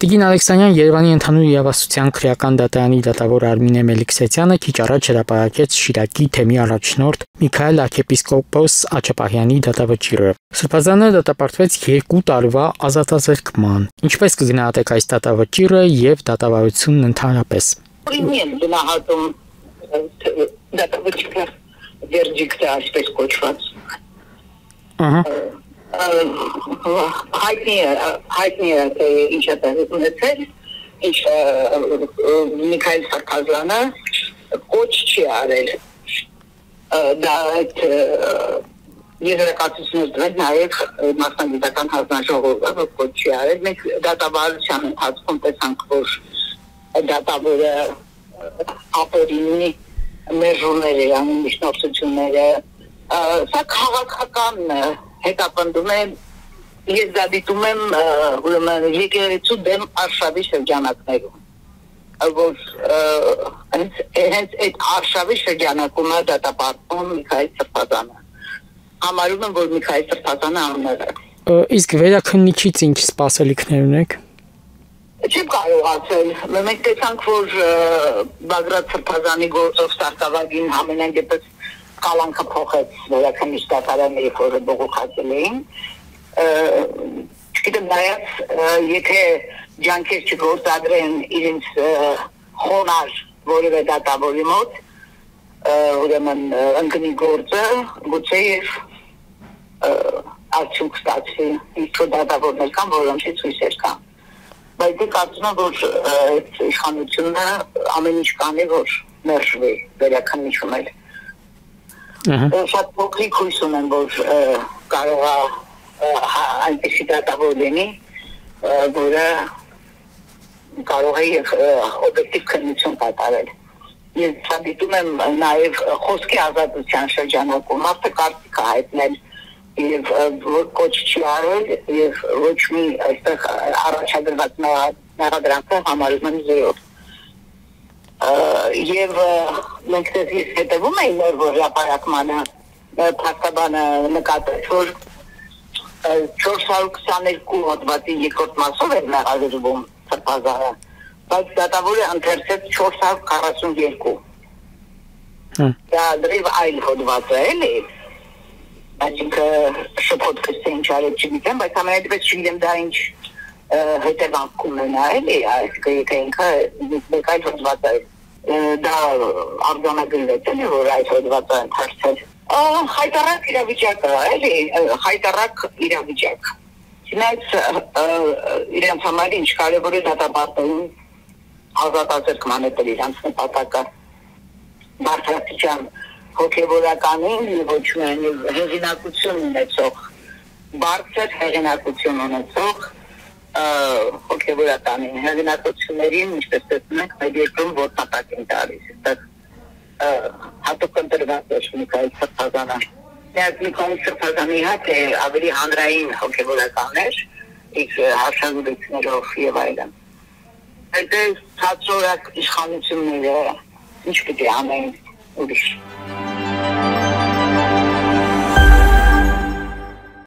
Տիգին Ալեքսանյան Երևանի ընդհանուր իրավասության քրեական դատարանի դատավոր Արմինե Մելիքսեթյանը քիչ առաջ հրապարակեց Շիրակի թեմի առաջնորդ Միքայել arczepiskopos Աչապահյանի դատավճիռը։ Սրբազանը դատապարտվեց 2 տարվա ազատազրկման։ Ինչպես կգնահատեք այս դատավճիռը եւ դատավարությունն ընդհանրապես։ Ինձ գնահատում դատավճիռը վերջիկը այսպես կոչված։ Հայտնի է թե ինչ է տեղի ունեցել, ինչ Միքայել Սարքազյանը կոչ չի արել։ Դա այդ եզրակացություններ դրել նաև մասնագիտական հանձնաժողովը, որ կոչ չի արել։ Մենք դատավարության ընթացքում տեսանք, որ դատավորը ապերինի մերժումները, միջնորդությունները, սա քաղաքական հետապնդում է, ես դա դիտում եմ ուրեմն եկեղեցու դեմ արշավի շրջանակներում, որ հենց այդ արշավի շրջանակում է դատապարտվում Միքայել Սրբազանը։ Համարում եմ, որ Միքայել Սրբազանը աններ է։ Իսկ վերաքննիչից ինչ սպասելիքներ ունեք։ Չեմ կարող ասել, մենք տեսանք, որ Բագրատ Սրբազանի գործով Սարգսավագին ամենայն դեպս կալանքը փոխեց վերաքննիչ դատարանը, երբ որ բողոքացել էին։ Չգիտեմ, նայած եթե ջանքեր չգործադրեն իրենց խոնար որևէ դատավորի մոտ, ուրեմն ընկնի գործը, գուցե եւ արդյունք ստացվի, ինչ-որ դատավորներ կան, որոնցից հույսեր կան։ Բայց դե կարծում եմ, որ իշխանությունը ամեն ինչ կանի, որ մերժվի վերաքննիչում էլ։ Շատ փոքրիկ հույս ունեմ, որ կարող է այնպիսի դատավոր լինի, որը կարող է եւ օբյեկտիվ քննություն կատարել։ Ես շատ դիտում եմ նաեւ խոսքի ազատության շրջանակում մարդը կարծիք է հայտնել եւ կոչ չի արել եւ ոչ մի այստեղ առաջադրված մեղադրանքը համարում եմ 0։ Եվ մենք դες հետևում էին որ հրապարակմանը փաստաբանը նկատեց, որ 422 հոդվածի երկրորդ մասով էր մեղադրվում Սրբազանը, բայց դատավորը ընթերցեց 442։ Դա դրիվ այլ հոդված է, էլի, այսինքն շփոթվեց թե ինչ արել չգիտեմ, բայց ամենայնպես չգիտեմ դա ինչ հետևանք ունենա, էլի, այսինքն եթե ինքը մեկ այլ հոդված է, դա արձանագրվեց, էլի, որ այդ հոդվածը ընթերցել։ Հայտարարակ իրավիճակ է, էլի, հայտարարակ իրավիճակ։ Չնայած իրենց համար ինչ կարևոր է դատապարտելուն ազատազրկման է իրենց նպատակը բարձրաստիճան հոգևորականին եւ ոչ միայն հեղինակություն ունեցող, բարձր հեղինակություն ունեցող հոգևորականին, հեղինակություններին, ինչպես տեսնում ենք, մեր երկրում ոտնատակ են տալիս, հատուկ ընտրված էր Միքայել Սրբազանը։ Միքայել Սրբազանի հետ ավելի հանրային հոգևորականներ, իր հաշվառություններով եւ այլն։ Այդ ցածրորակ իշխանությունները ինչ պիտի անեն ուրիշ։